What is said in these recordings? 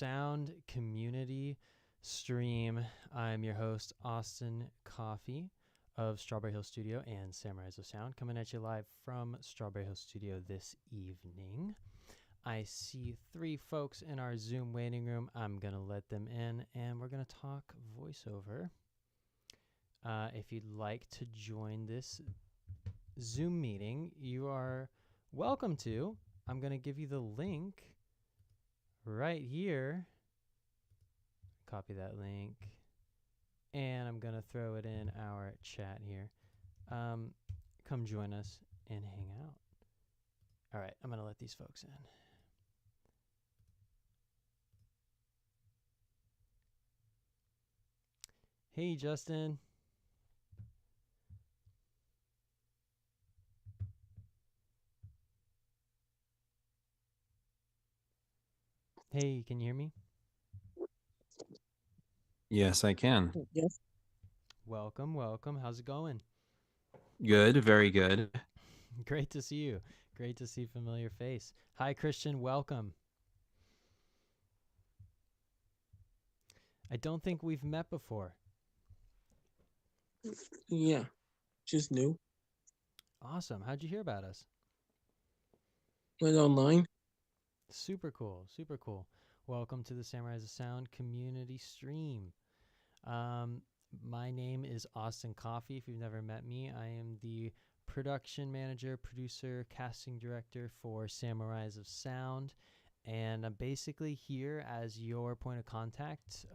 Sound community stream. I'm your host, Austin Coffey of Strawberry Hill Studio and Samurais of Sound, coming at you live from Strawberry Hill Studio this evening. I see 3 folks in our Zoom waiting room. I'm going to let them in, and we're going to talk voiceover. If you'd like to join this Zoom meeting, you are welcome to. I'm going to give you the link right here. Copy that link. And I'm going to throw it in our chat here. Come join us and hang out. All right, I'm going to let these folks in. Hey, Justin. Hey, can you hear me? Yes, I can. Yes. Welcome, welcome. How's it going? Good, very good. Great to see you. Great to see familiar face. Hi, Christian. Welcome. I don't think we've met before. Yeah. Just new. Awesome. How'd you hear about us? Went online. Super cool. Super cool. Welcome to the Samurais of Sound community stream. My name is Austin Coffey. If you've never met me, I am the production manager, producer, casting director for Samurais of Sound. And I'm basically here as your point of contact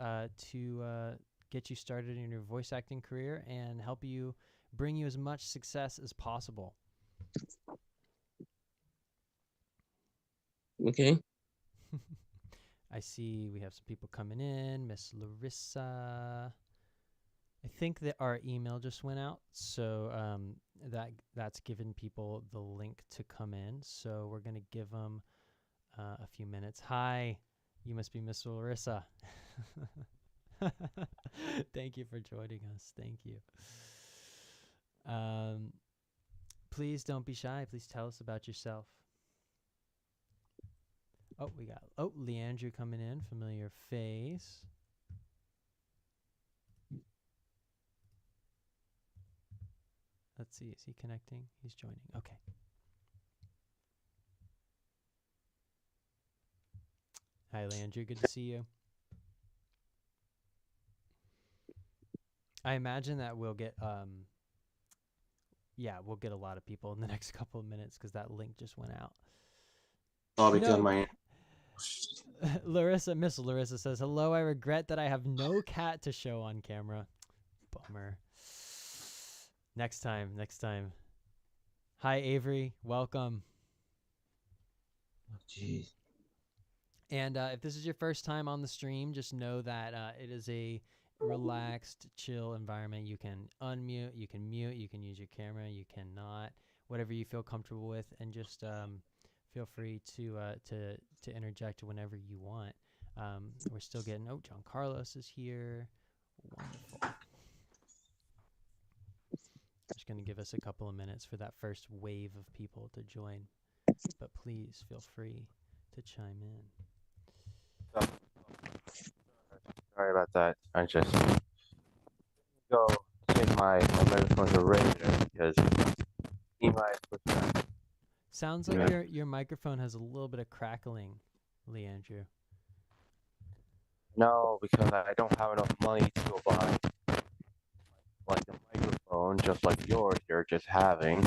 to get you started in your voice acting career and help you bring you as much success as possible. Okay. I see we have some people coming in. Miss Larissa. I think that our email just went out, so that's given people the link to come in. So we're going to give them a few minutes. Hi, you must be Miss Larissa. Thank you for joining us. Thank you. Please don't be shy. Please tell us about yourself. Oh, we got Leandrew coming in, familiar face. Let's see, is he connecting? He's joining. Okay. Hi, Leandrew. Good to see you. I imagine that we'll get we'll get a lot of people in the next couple of minutes because that link just went out. Oh, because my Miss Larissa says, hello, I regret that I have no cat to show on camera. Bummer. Next time. Hi, Avery. Welcome. Oh, jeez. And if this is your first time on the stream, just know that it is a relaxed, chill environment. You can unmute, you can mute, you can use your camera, you cannot, whatever you feel comfortable with, and just feel free to interject whenever you want. We're still getting. Oh, John Carlos is here. Wonderful. Just going to give us a couple of minutes for that first wave of people to join, but please feel free to chime in. Sorry about that. I just go take my microphone to radio because he might push that. Sounds like your microphone has a little bit of crackling, Leandrew. No, because I don't have enough money to go buy like a microphone just like yours you're just having.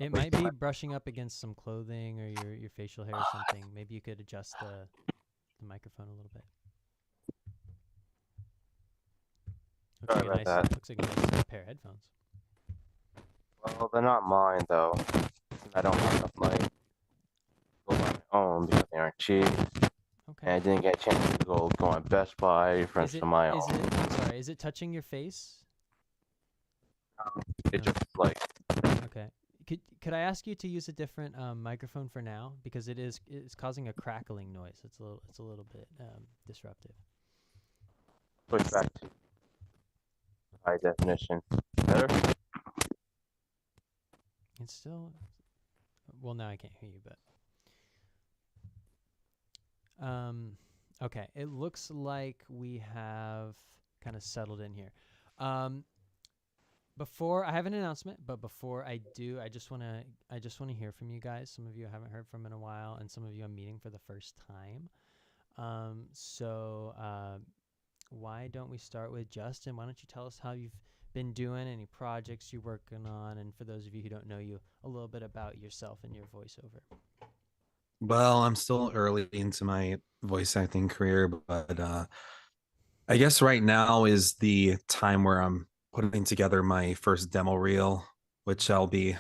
It might be brushing up against some clothing or your facial hair or something. Maybe you could adjust the microphone a little bit. Looks like a nice pair of headphones. Well, they're not mine though. I don't have enough money to go buy my own because they aren't cheap. Okay. And I didn't get a chance to go on Best Buy for my own. I'm sorry, is it touching your face? It just like. Okay. Could I ask you to use a different microphone for now, because it's causing a crackling noise. It's a little bit disruptive. Push back to high definition. Better? It's still. Well, now I can't hear you, but Okay, it looks like we have kind of settled in here. Um, before I have an announcement, but before I do, I just want to hear from you guys. Some of you I haven't heard from in a while, and some of you I'm meeting for the first time. So why don't we start with Justin? Why don't you tell us how you've been doing, any projects you're working on, and for those of you who don't know you, a little bit about yourself and your voiceover. Well, I'm still early into my voice acting career, but I guess right now is the time where I'm putting together my first demo reel, which I'll be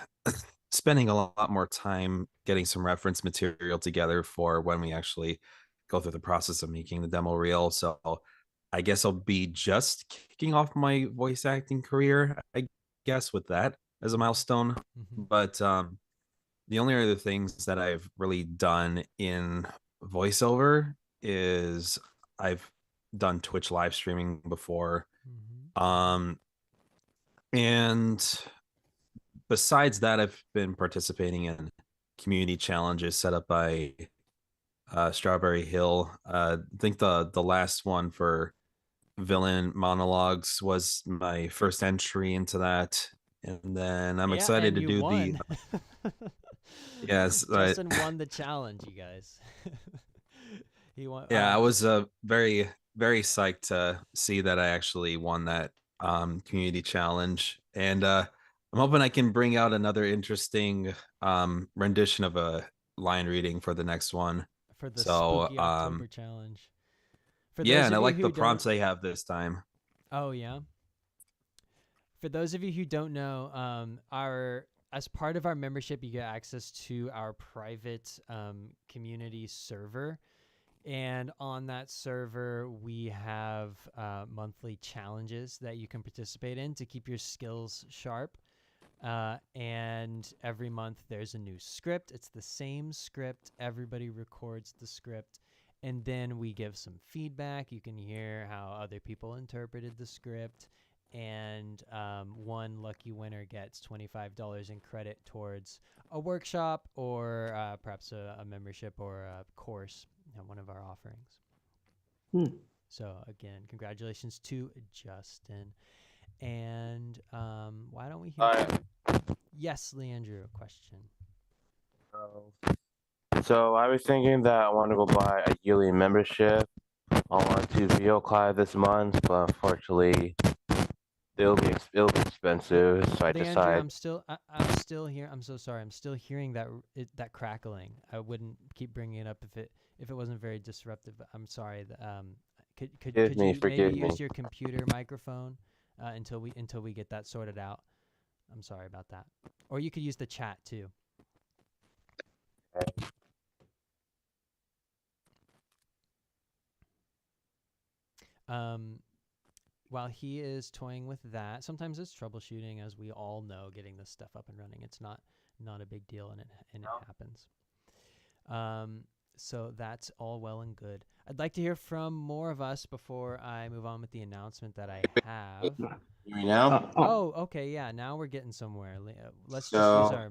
spending a lot more time getting some reference material together for when we actually go through the process of making the demo reel. So I guess I'll be just kicking off my voice acting career, I guess, with that as a milestone. Mm-hmm. But the only other things that I've really done in voiceover is I've done Twitch live streaming before. Mm-hmm. And besides that, I've been participating in community challenges set up by Strawberry Hill. I think the last one for villain monologues was my first entry into that. And then I'm Yeah, excited and to you do won. yes, Justin won the challenge, you guys. He won. yeah, I was very very psyched to see that I actually won that community challenge, and I'm hoping I can bring out another interesting rendition of a line reading for the next one. for the So spooky October challenge. For yeah, those and I of you like who the don't, prompts they have this time. oh yeah. For those of you who don't know, our as part of our membership, you get access to our private community server. And on that server, we have monthly challenges that you can participate in to keep your skills sharp. And every month there's a new script. It's the same script. Everybody records the script. And then we give some feedback. You can hear how other people interpreted the script. And one lucky winner gets $25 in credit towards a workshop or perhaps a membership or a course at one of our offerings. So again, congratulations to Justin. And why don't we hear? Yes, Leandrew, a question. So I was thinking that I want to go buy a yearly membership. I want to VO this month, but unfortunately, it'll be expensive. So I Leandrew, decided. I'm still here. I'm so sorry. I'm still hearing that crackling. I wouldn't keep bringing it up if it wasn't very disruptive. I'm sorry. Could Forgive me, you forgive maybe me. use your computer microphone until we get that sorted out? I'm sorry about that. Or you could use the chat too. Okay. While he is toying with that, sometimes it's troubleshooting, as we all know. Getting this stuff up and running, it's not a big deal, and it happens. So that's all well and good. I'd like to hear from more of us before I move on with the announcement that I have. Hear me now? Oh, okay, yeah. Now we're getting somewhere. Let's just use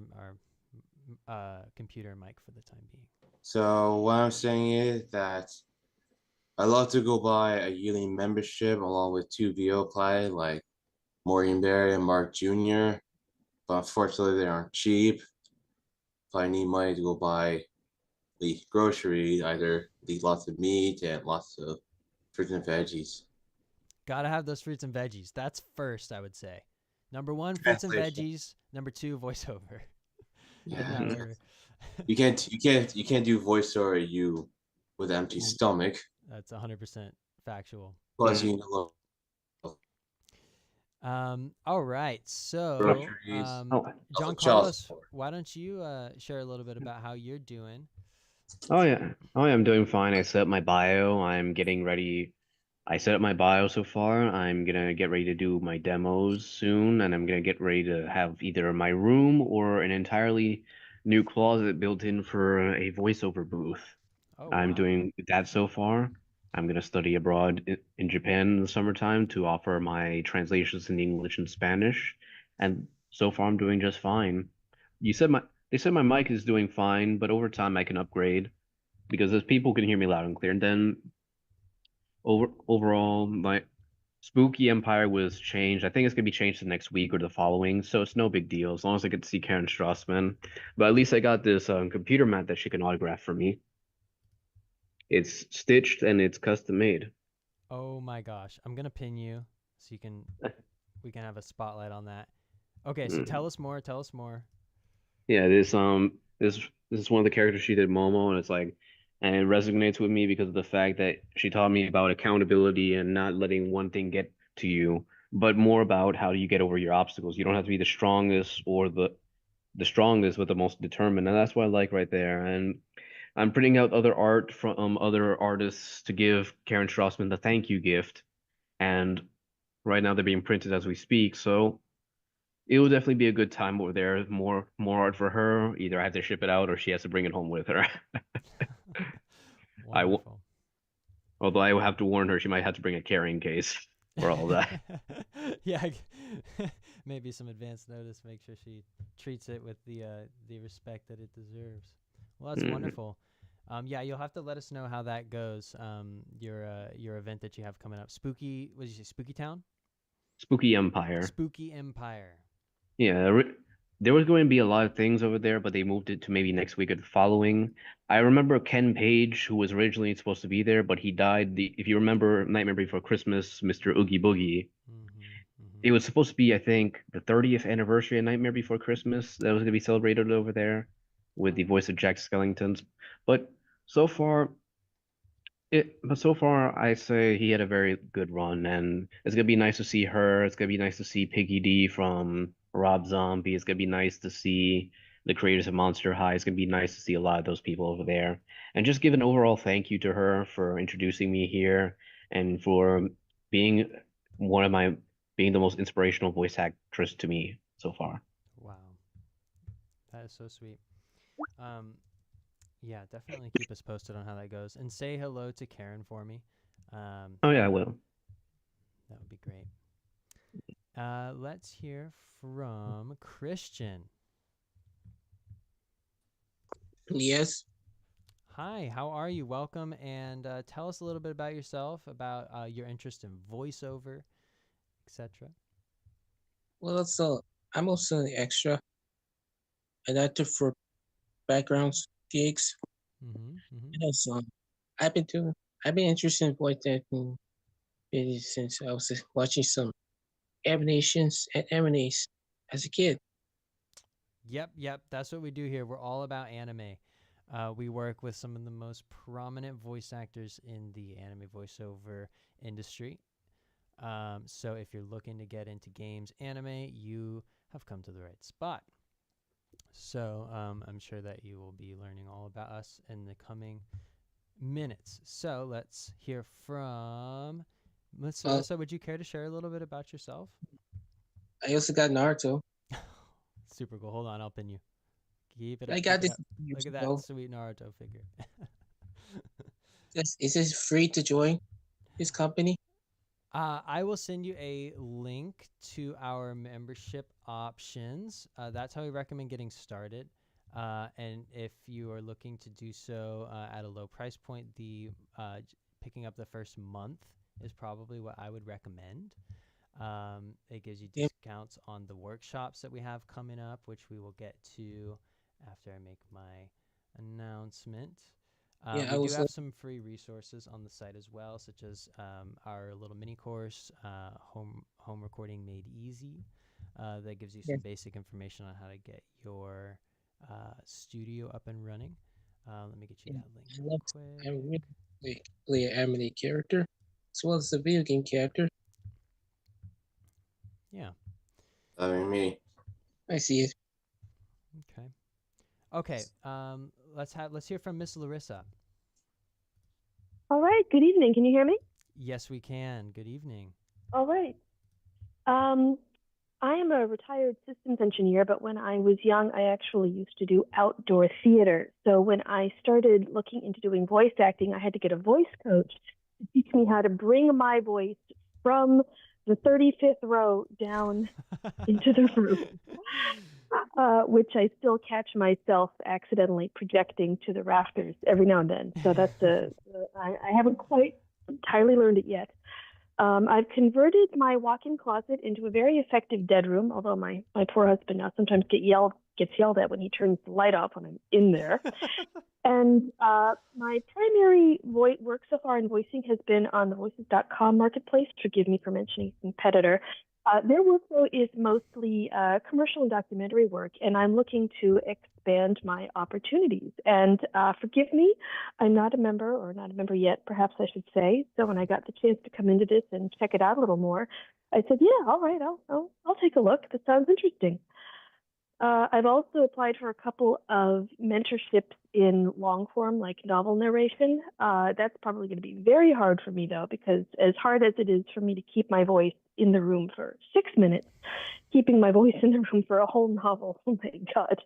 our computer mic for the time being. So what I'm saying is that I'd love to go buy a yearly membership along with two VO clients like Morgan Berry and Mark Jr. But unfortunately they aren't cheap. If I need money to go buy the groceries, either eat lots of meat and lots of fruits and veggies. Gotta have those fruits and veggies. That's first, I would say. Number one, fruits and veggies. Number two, voiceover. Yeah. You can't do voiceover you with an empty stomach. That's 100% factual. Plus you know. All right. So, Groceries. John Carlos, why don't you share a little bit about how you're doing? Oh yeah. I'm doing fine. I set up my bio. I'm getting ready. I set up my bio so far. I'm gonna get ready to do my demos soon, and I'm gonna get ready to have either my room or an entirely new closet built in for a voiceover booth. Oh, I'm wow. doing that so far. I'm gonna study abroad in Japan in the summertime to offer my translations in English and Spanish, and so far I'm doing just fine. They said my mic is doing fine, but over time I can upgrade. because as people can hear me loud and clear. And then overall, my Spooky Empire was changed. I think it's gonna be changed to next week or the following, so it's no big deal as long as I get to see Karen Strassman. But at least I got this computer mat that she can autograph for me. It's stitched and it's custom made. Oh my gosh. I'm gonna pin you so we can have a spotlight on that. Okay, so tell us more. Tell us more. Yeah, this is one of the characters she did, Momo, and and it resonates with me because of the fact that she taught me about accountability and not letting one thing get to you, but more about how do you get over your obstacles. You don't have to be the strongest or the strongest, but the most determined, and that's what I like right there. And I'm printing out other art from other artists to give Karen Strassman the thank you gift, and right now they're being printed as we speak, so it will definitely be a good time over there. More art for her. Either I have to ship it out or she has to bring it home with her. Wonderful. Although I will have to warn her, she might have to bring a carrying case for all that. Yeah, maybe some advance notice. Make sure she treats it with the respect that it deserves. Well, that's wonderful. Yeah, you'll have to let us know how that goes. Your event that you have coming up. Spooky, what did you say? Spooky Town? Spooky Empire. Spooky Empire. Yeah, there was going to be a lot of things over there, but they moved it to maybe next week or the following. I remember Ken Page, who was originally supposed to be there, but he died. If you remember Nightmare Before Christmas, Mr. Oogie Boogie, it was supposed to be, I think, the 30th anniversary of Nightmare Before Christmas that was going to be celebrated over there with the voice of Jack Skellington. But so far, I say he had a very good run, and it's gonna be nice to see her. It's gonna be nice to see Piggy D from Rob Zombie. It's gonna be nice to see the creators of Monster High. It's gonna be nice to see a lot of those people over there, and just give an overall thank you to her for introducing me here and for being being the most inspirational voice actress to me so far. Wow, that is so sweet. Yeah, definitely keep us posted on how that goes, and say hello to Karen for me. Oh yeah, I will. That would be great. Let's hear from Christian. Yes. Hi, how are you? Welcome, and tell us a little bit about yourself, about your interest in voiceover, etc. Well, I'm also an extra, an actor for background gigs. And also, I've been interested in voice acting really since I was watching some animations and animes as a kid. Yep. That's what we do here. We're all about anime. We work with some of the most prominent voice actors in the anime voiceover industry. So if you're looking to get into games anime, you have come to the right spot. So I'm sure that you will be learning all about us in the coming minutes. So let's hear from Melissa. Would you care to share a little bit about yourself? I also got Naruto. Super cool. Hold on, I'll pin you. Keep it I up. got this. Look at that sweet Naruto figure. Is this free to join his company? I will send you a link to our membership options. That's how we recommend getting started. And if you are looking to do so at a low price point, the picking up the first month is probably what I would recommend. It gives you discounts on the workshops that we have coming up, which we will get to after I make my announcement. We do have some free resources on the site as well, such as our little mini course, home recording made easy. That gives you some basic information on how to get your studio up and running. Let me get you that link. I really play an anime character as well as a video game character. Yeah. I mean, me. I see it. Okay. Let's hear from Miss Larissa. All right. Good evening. Can you hear me? Yes, we can. Good evening. All right. I am a retired systems engineer, but when I was young, I actually used to do outdoor theater. So when I started looking into doing voice acting, I had to get a voice coach to teach me how to bring my voice from the 35th row down into the room. which I still catch myself accidentally projecting to the rafters every now and then. So that's I haven't quite entirely learned it yet. I've converted my walk-in closet into a very effective dead room, although my poor husband now sometimes gets yelled at when he turns the light off when I'm in there. And my primary work so far in voicing has been on the Voices.com marketplace. Forgive me for mentioning competitor. Their work, though, is mostly commercial and documentary work, and I'm looking to expand my opportunities. And forgive me, I'm not a member, or not a member yet, perhaps I should say. So when I got the chance to come into this and check it out a little more, I said, yeah, all right, I'll take a look. That sounds interesting. I've also applied for a couple of mentorships in long form, like novel narration. That's probably going to be very hard for me, though, because as hard as it is for me to keep my voice in the room for 6 minutes, keeping my voice in the room for a whole novel, oh my God.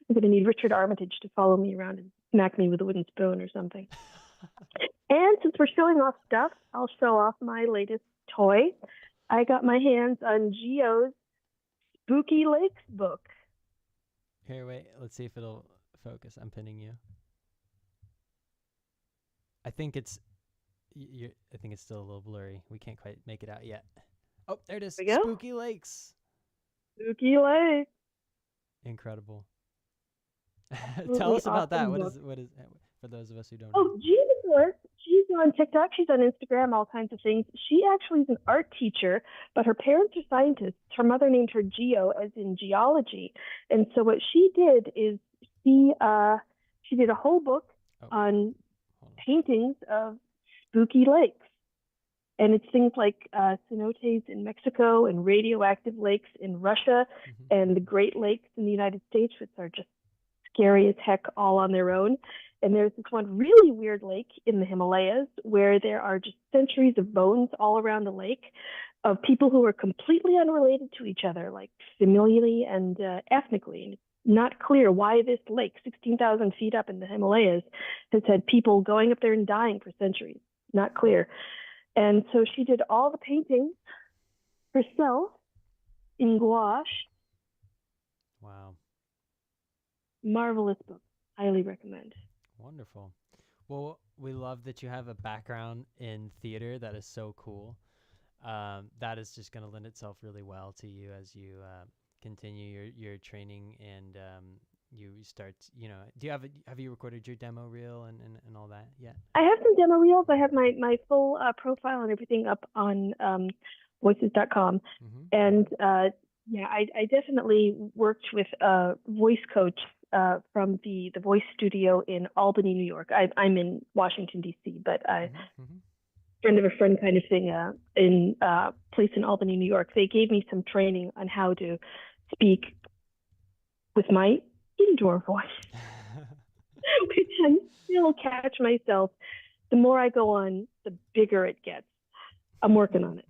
I'm going to need Richard Armitage to follow me around and smack me with a wooden spoon or something. And since we're showing off stuff, I'll show off my latest toy. I got my hands on Geo's Spooky Lakes book. Here, wait. Let's see if it'll focus. I'm pinning you. I think it's still a little blurry. We can't quite make it out yet. Oh, there it is. There we go. Spooky Lakes. Spooky Lakes. Incredible. Tell us about that. What is for those of us who don't know? Oh, Gina, of course. She's on TikTok. She's on Instagram, all kinds of things. She actually is an art teacher, but her parents are scientists. Her mother named her Geo, as in geology. And so what she did is she did a whole book on paintings of spooky lakes. And it's things like cenotes in Mexico and radioactive lakes in Russia and the Great Lakes in the United States, which are just scary as heck all on their own. And there's this one really weird lake in the Himalayas where there are just centuries of bones all around the lake of people who are completely unrelated to each other, like familially and ethnically. And it's not clear why this lake, 16,000 feet up in the Himalayas, has had people going up there and dying for centuries. Not clear. And so she did all the paintings herself in gouache. Wow. Marvelous book. Highly recommend. Wonderful. Well, we love that you have a background in theater. That is so cool. That is just going to lend itself really well to you as you continue your training and you start, do you have you recorded your demo reel and all that yet? I have some demo reels. I have my full profile and everything up on voices.com. And I definitely worked with a voice coach from the Voice Studio in Albany, New York. I'm in Washington, D.C., but friend of a friend kind of thing in a place in Albany, New York. They gave me some training on how to speak with my indoor voice, which I still catch myself. The more I go on, the bigger it gets. I'm working on it.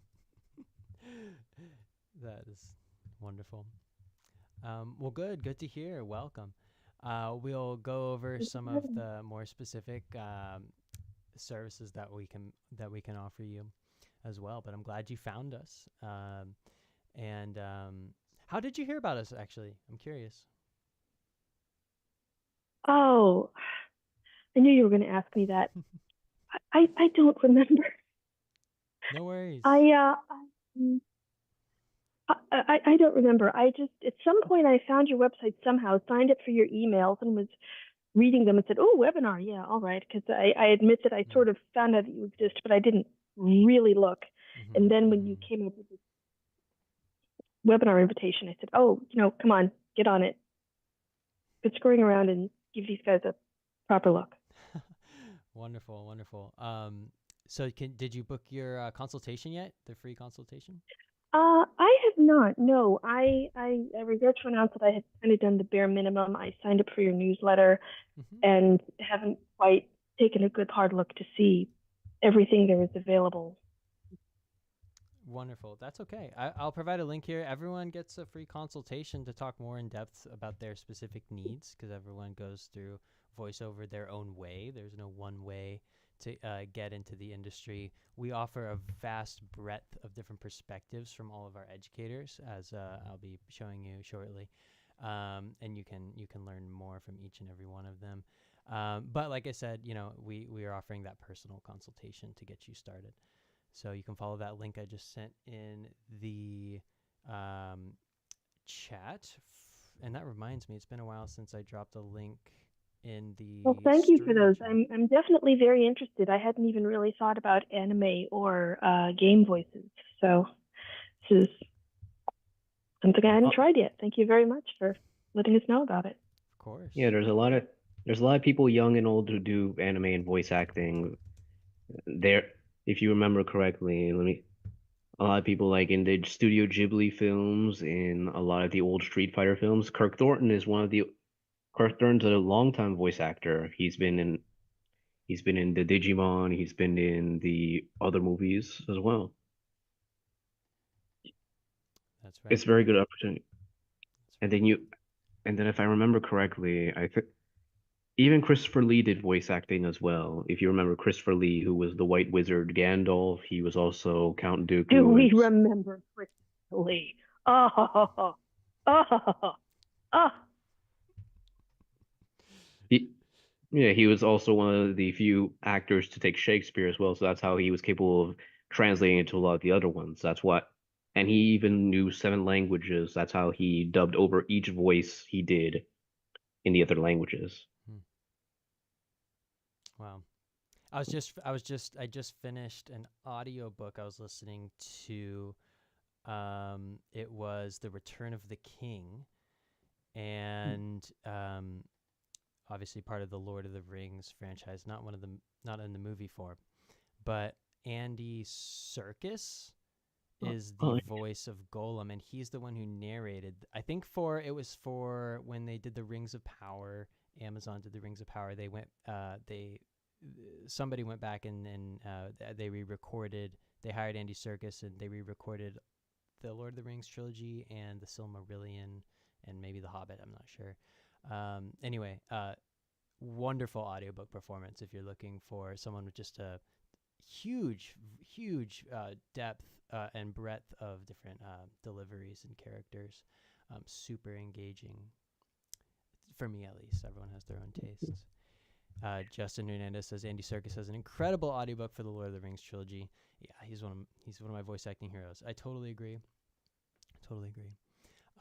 That is wonderful. Well, good to hear. Welcome. We'll go over some of the more specific services that we can offer you as well. But I'm glad you found us. And how did you hear about us? Actually, I'm curious. Oh, I knew you were going to ask me that. I don't remember. No worries. I don't remember. I just, at some point, I found your website somehow, signed up for your emails, and was reading them and said, oh, webinar. Yeah, all right. Because I admit that I sort of found out that you exist, but I didn't really look. And then when you came up with this webinar invitation, I said, oh, come on, get on it. Quit screwing around and give these guys a proper look. Wonderful. So did you book your consultation yet? The free consultation? I have not. No, I regret to announce that I had kind of done the bare minimum. I signed up for your newsletter and haven't quite taken a good hard look to see everything there is available. Wonderful. That's okay. I'll provide a link here. Everyone gets a free consultation to talk more in depth about their specific needs because everyone goes through voiceover their own way. There's no one way to get into the industry. We offer a vast breadth of different perspectives from all of our educators, as I'll be showing you shortly. and you can learn more from each and every one of them. But like I said, we are offering that personal consultation to get you started. So you can follow that link I just sent in the chat. And that reminds me, it's been a while since I dropped a link in the. Well, thank you for those. chat. I'm definitely very interested. I hadn't even really thought about anime or game voices. So this is something I hadn't tried yet. Thank you very much for letting us know about it. Of course. Yeah, there's a lot of people, young and old, who do anime and voice acting. If you remember correctly, a lot of people like in the Studio Ghibli films, in a lot of the old Street Fighter films. Kirk Thornton's a longtime voice actor. He's been in the Digimon, he's been in the other movies as well. That's right. It's a very good opportunity. And then if I remember correctly, I think even Christopher Lee did voice acting as well. If you remember Christopher Lee, who was the White Wizard Gandalf, he was also Count Dooku. Do we remember Christopher Lee? Oh. He was also one of the few actors to take Shakespeare as well, so that's how he was capable of translating it to a lot of the other ones. And he even knew 7 languages. That's how he dubbed over each voice he did in the other languages. Wow. I just finished an audiobook I was listening to. It was The Return of the King, and obviously part of the Lord of the Rings franchise, not in the movie form, but Andy Serkis is the voice of Gollum, and he's the one who narrated. I think it was for when they did the Rings of Power. Amazon did the Rings of Power. Somebody went back and they re-recorded. They hired Andy Serkis and they re-recorded the Lord of the Rings trilogy and the Silmarillion and maybe the Hobbit. I'm not sure. Anyway, wonderful audiobook performance if you're looking for someone with just a huge depth and breadth of different deliveries and characters. Super engaging, for me at least. Everyone has their own tastes. Justin Hernandez says Andy Serkis has an incredible audiobook for the Lord of the Rings trilogy. Yeah, he's one of my voice acting heroes. I totally agree.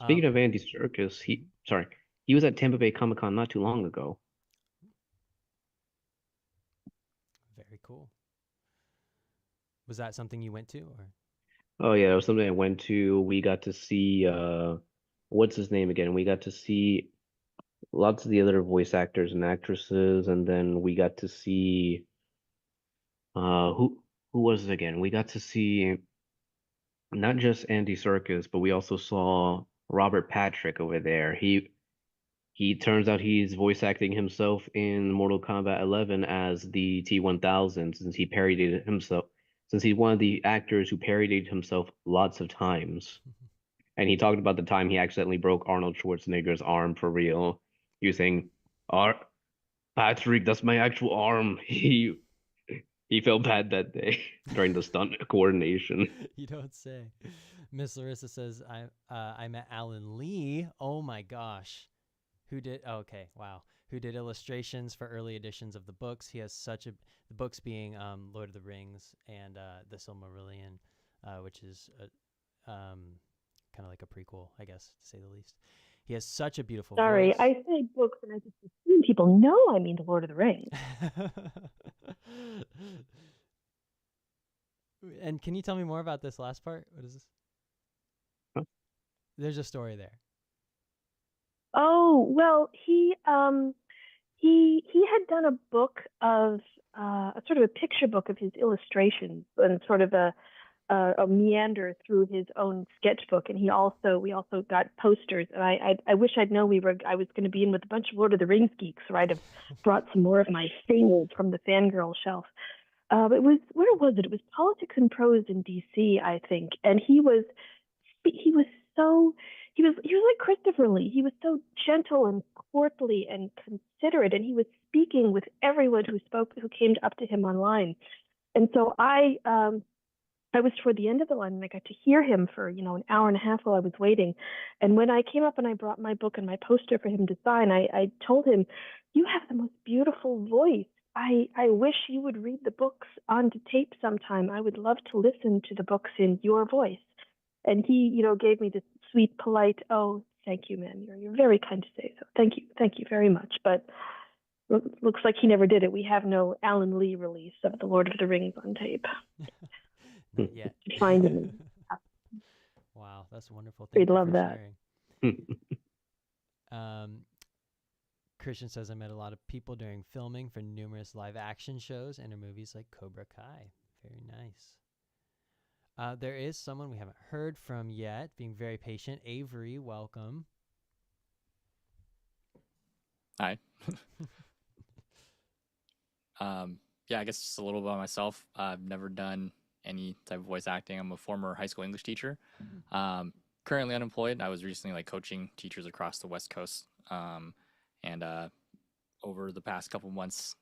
Speaking of Andy Serkis, he was at Tampa Bay Comic-Con not too long ago. Very cool. Was that something you went to, or? Oh yeah, it was something I went to. We got to see what's his name again? We got to see lots of the other voice actors and actresses, and then we got to see who was it again? We got to see not just Andy Serkis, but we also saw Robert Patrick over there. He turns out he's voice acting himself in Mortal Kombat 11 as the T-1000, since he parodied himself. Since he's one of the actors who parodied himself lots of times. And he talked about the time he accidentally broke Arnold Schwarzenegger's arm for real. He was saying, Patrick, that's my actual arm. He felt bad that day during the stunt coordination. You don't say. Miss Larissa says, I met Alan Lee. Oh my gosh. Who did illustrations for early editions of the books. He has the books being Lord of the Rings and the Silmarillion, which is kind of like a prequel, I guess, to say the least. He has such a beautiful voice. I say books and I just assume people know I mean the Lord of the Rings. And can you tell me more about this last part? What is this? Huh? There's a story there. Oh, well, he had done a book of a sort of a picture book of his illustrations and sort of a meander through his own sketchbook, and we also got posters. And I wish I'd known I was going to be in with a bunch of Lord of the Rings geeks, or I'd have brought some more of my things from the fangirl shelf. Where was it? It was Politics and Prose in DC, I think, and he was like Christopher Lee. He was so gentle and courtly and considerate, and he was speaking with everyone who came up to him online. And so I I was toward the end of the line and I got to hear him for, an hour and a half while I was waiting. And when I came up and I brought my book and my poster for him to sign, I told him, "You have the most beautiful voice. I wish you would read the books onto tape sometime. I would love to listen to the books in your voice." And he, gave me this sweet, polite, "Oh, thank you, ma'am. You're very kind to say so. Thank you very much." But looks like he never did it. We have no Alan Lee release of The Lord of the Rings on tape. Not yet. Find him. Wow, that's wonderful. We'd Thank you love for that. sharing. Christian says, "I met a lot of people during filming for numerous live action shows and in movies like Cobra Kai." Very nice. There is someone we haven't heard from yet, being very patient. Avery, welcome. Hi. Yeah, I guess just a little about myself. I've never done any type of voice acting. I'm a former high school English teacher. Currently unemployed. I was recently coaching teachers across the West Coast. And over the past couple months,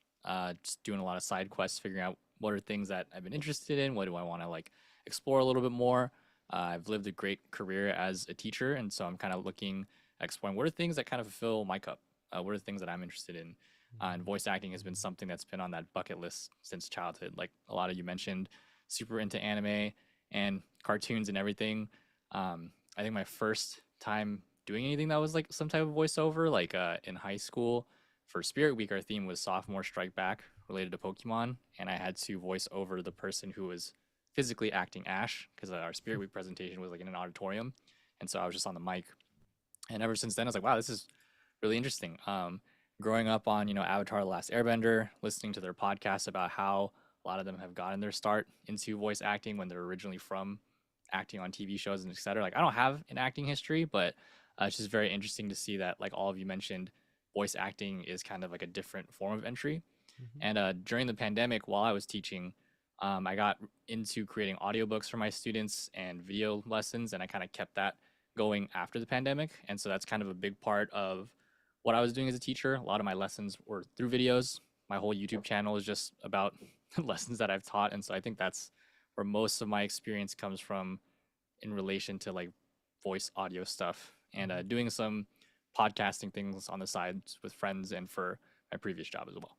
just doing a lot of side quests, figuring out what are things that I've been interested in. What do I want to explore a little bit more? I've lived a great career as a teacher, and so I'm kind of looking at exploring what are things that kind of fulfill my cup. What are the things that I'm interested in? And voice acting has been something that's been on that bucket list since childhood. Like a lot of you mentioned, super into anime and cartoons and everything. I think my first time doing anything that was some type of voiceover, in high school for Spirit Week, our theme was Sophomore Strike Back related to Pokemon, and I had to voice over the person who was physically acting Ash because our Spirit Week presentation was in an auditorium, and so I was just on the mic. And ever since then, I was like, wow, this is really interesting. Growing up on Avatar: The Last Airbender, listening to their podcasts about how a lot of them have gotten their start into voice acting when they're originally from acting on TV shows and etc. I don't have an acting history, but it's just very interesting to see that, all of you mentioned, voice acting is kind of a different form of entry. And during the pandemic, while I was teaching, I got into creating audiobooks for my students and video lessons, and I kind of kept that going after the pandemic. And so that's kind of a big part of what I was doing as a teacher. A lot of my lessons were through videos. My whole YouTube channel is just about lessons that I've taught. And so I think that's where most of my experience comes from in relation to voice audio stuff, and doing some podcasting things on the side with friends and for my previous job as well.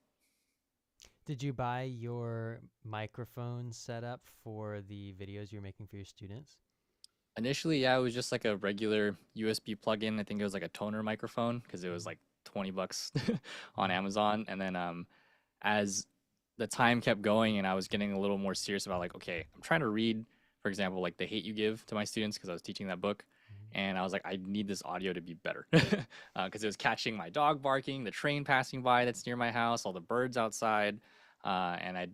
Did you buy your microphone set up for the videos you're making for your students? Initially, yeah, it was just a regular USB plug-in. I think it was a toner microphone because it was $20 on Amazon. And then as the time kept going and I was getting a little more serious about okay, I'm trying to read, for example, The Hate You Give to my students because I was teaching that book. And I was like, I need this audio to be better because it was catching my dog barking, the train passing by that's near my house, all the birds outside. And I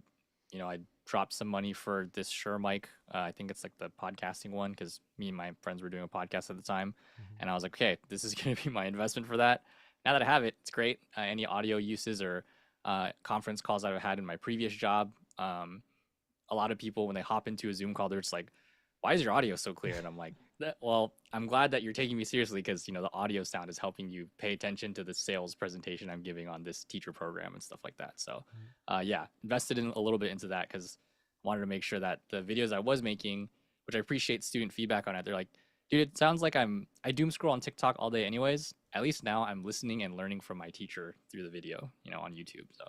dropped some money for this Shure mic. I think it's the podcasting one because me and my friends were doing a podcast at the time. And I was like, okay, this is going to be my investment for that. Now that I have it, it's great. Any audio uses or conference calls that I've had in my previous job, a lot of people, when they hop into a Zoom call, they're just like, why is your audio so clear? And I'm like, well, I'm glad that you're taking me seriously because, the audio sound is helping you pay attention to the sales presentation I'm giving on this teacher program and stuff like that. So, yeah, invested in a little bit into that because I wanted to make sure that the videos I was making, which I appreciate student feedback on it, they're like, dude, it sounds like I doom scroll on TikTok all day anyways. At least now I'm listening and learning from my teacher through the video, on YouTube. So,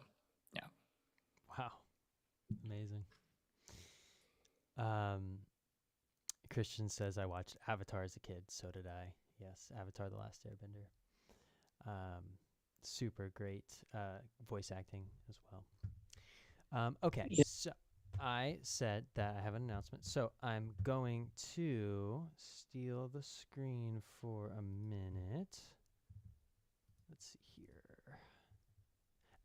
yeah. Wow. Amazing. Christian says, "I watched Avatar as a kid. So did I." Yes, Avatar: The Last Airbender. Super great voice acting as well. Okay, Yeah. so I said that I have an announcement. So I'm going to steal the screen for a minute. Let's see here.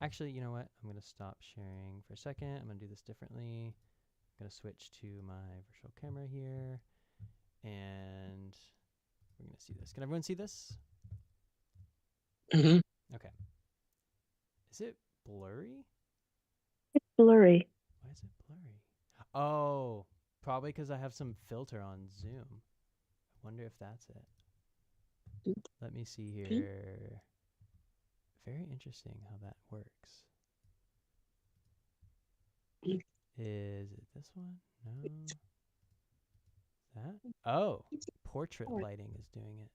Actually, you know what? I'm going to stop sharing for a second. I'm going to do this differently. I'm going to switch to my virtual camera here. And we're going to see this. Can everyone see this? Mm-hmm. Okay. Is it blurry? It's blurry. Why is it blurry? Oh, probably because I have some filter on Zoom. I wonder if that's it. Let me see here. Very interesting how that works. Is it this one? No. that. Oh, portrait lighting is doing it.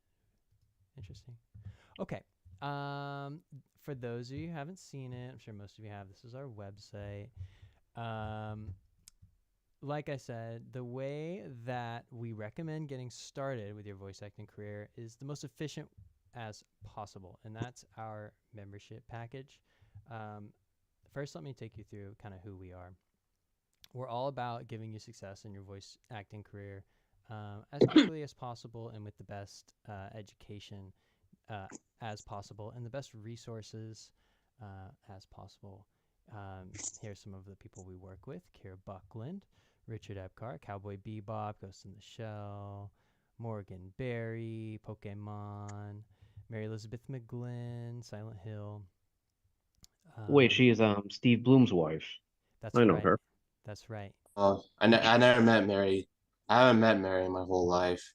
Interesting. Okay. For those of you who haven't seen it, I'm sure most of you have. This is our website. Like I said, the way that we recommend getting started with your voice acting career is the most efficient as possible, and that's our membership package. First, let me take you through kind of who we are. We're all about giving you success in your voice acting career as quickly as possible and with the best education as possible and the best resources as possible. Here's some of the people we work with: Kira Buckland, Richard Epcar, Cowboy Bebop, Ghost in the Shell, Morgan Berry, Pokemon, Mary Elizabeth McGlynn, Silent Hill. Wait, she is Steve Bloom's wife. That's I know right. her. That's right. I never met Mary. I haven't met Mary in my whole life.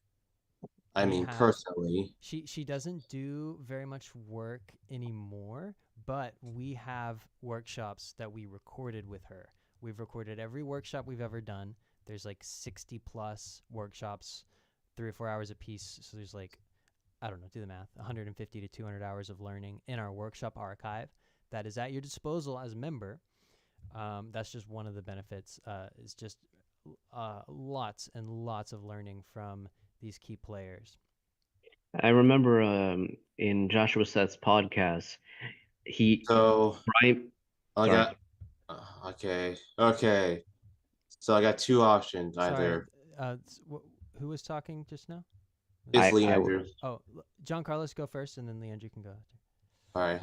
I mean, personally. She doesn't do very much work anymore, but we have workshops that we recorded with her. We've recorded every workshop we've ever done. There's like 60 plus workshops, 3 or 4 hours a piece. So there's like, I don't know, do the math, 150 to 200 hours of learning in our workshop archive that is at your disposal as a member. That's just one of the benefits. It's just lots and lots of learning from these key players. I remember in Joshua Seth's podcast, Okay. So I got 2 options. Either who was talking just now? It's Leandrew. John Carlos, go first, and then Leandrew can go after. All right.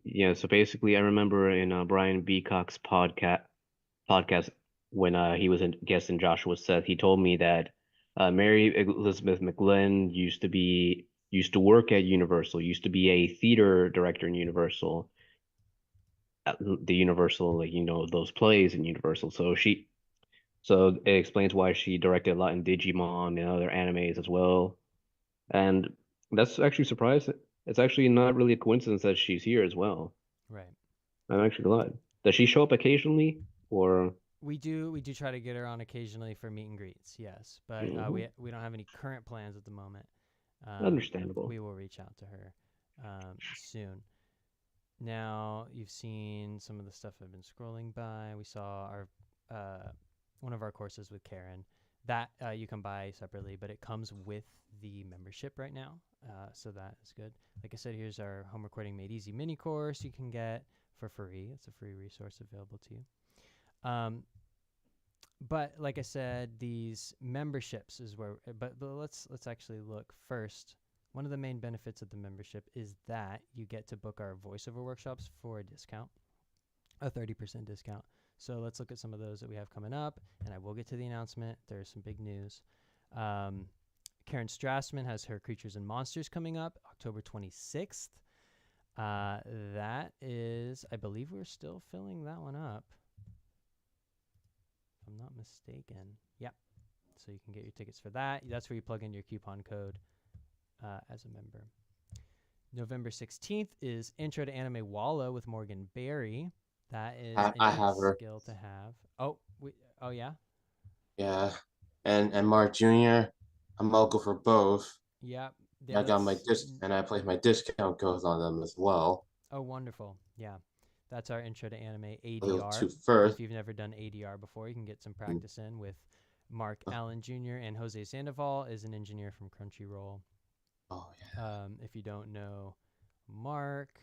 Yeah. So basically, I remember in Brian Beacock's podcast when he was a guest in Joshua Seth, he told me that Mary Elizabeth McGlynn used to work at Universal, used to be a theater director in Universal, the Universal, like, those plays in Universal. So it explains why she directed a lot in Digimon and other animes as well. And that's actually surprising. It's actually not really a coincidence that she's here as well. Right. I'm actually glad. Does she show up occasionally, or? We do try to get her on occasionally for meet and greets, yes. But we don't have any current plans at the moment. Understandable. We will reach out to her soon. Now, you've seen some of the stuff I've been scrolling by. We saw our one of our courses with Karen. That you can buy separately, but it comes with the membership right now. So that is good. Like I said, here's our home recording made easy mini course you can get for free. It's a free resource available to you. But like I said, these memberships is where, but let's actually look first. One of the main benefits of the membership is that you get to book our voiceover workshops for a discount, a 30% discount. So let's look at some of those that we have coming up, and I will get to the announcement. There's some big news. Karen Strassman has her Creatures and Monsters coming up October 26th. That is, I believe we're still filling that one up, if I'm not mistaken. Yep. So you can get your tickets for that. That's where you plug in your coupon code as a member. November 16th is Intro to Anime Wallow with Morgan Berry. That is I have her. skill to have. Oh yeah? Yeah. And Mark Jr., I'm local for both. Yep. I got my and I placed my discount codes on them as well. Oh, wonderful. Yeah. That's our Intro to Anime Those ADR. 2 first. If you've never done ADR before, you can get some practice in with Mark Allen Jr. and Jose Sandoval is an engineer from Crunchyroll. Oh, yeah. If you don't know Mark.